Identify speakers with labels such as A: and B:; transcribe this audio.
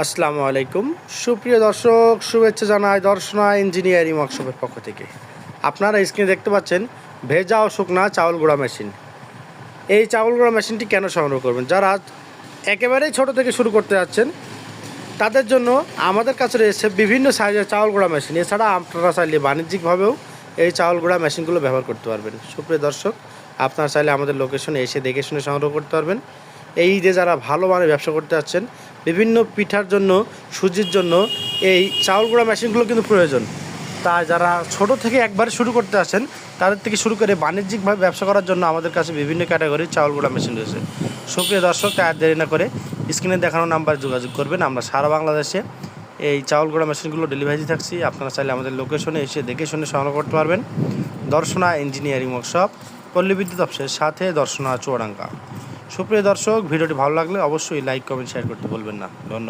A: আসসালামু আলাইকুম সুপ্রিয় দর্শক, শুভেচ্ছা জানাই দর্শনা ইঞ্জিনিয়ারিং ওয়ার্কশপের পক্ষ থেকে। আপনারা স্ক্রিনে দেখতে পাচ্ছেন ভেজা ও শুকনা চাউল গুঁড়া মেশিন। এই চাউল গুঁড়া মেশিনটি কেন সংগ্রহ করবেন? যারা একেবারেই ছোট থেকে শুরু করতে যাচ্ছেন তাদের জন্য আমাদের কাছে রয়েছে বিভিন্ন সাইজের চাউল গুঁড়া মেশিন। এছাড়া আপনারা চাইলে বাণিজ্যিকভাবেও এই চাউল গুঁড়া মেশিনগুলো ব্যবহার করতে পারবেন। সুপ্রিয় দর্শক, আপনারা চাইলে আমাদের লোকেশনে এসে দেখে শুনে সংগ্রহ করতে পারবেন। এই যে যারা ভালো মানের ব্যবসা করতে যাচ্ছেন, বিভিন্ন পিঠার জন্য, সুজির জন্য এই চাউল গুঁড়া মেশিনগুলো কিন্তু প্রয়োজন। তাই যারা ছোট থেকে একবারে শুরু করতে আসেন তাদের থেকে শুরু করে বাণিজ্যিকভাবে ব্যবসা করার জন্য আমাদের কাছে বিভিন্ন ক্যাটাগরির চাউল গুঁড়া মেশিন রয়েছে। সুপ্রিয় দর্শক, আর দেরি না করে স্ক্রিনে দেখানো নাম্বারে যোগাযোগ করবেন। আমরা সারা বাংলাদেশে এই চাউল গুঁড়া মেশিনগুলো ডেলিভারি থাকছি। আপনারা চাইলে আমাদের লোকেশনে এসে দেখে শুনে সংগ্রহ করতে পারবেন। দর্শনা ইঞ্জিনিয়ারিং ওয়ার্কশপ, পল্লী বিদ্যুৎ অফিসের সাথে, দর্শনা চুয়াডাঙ্গা। সুপ্রিয় দর্শক, ভিডিওটি ভালো লাগলে অবশ্যই লাইক, কমেন্ট, শেয়ার করতে ভুলবেন না। ধন্যবাদ।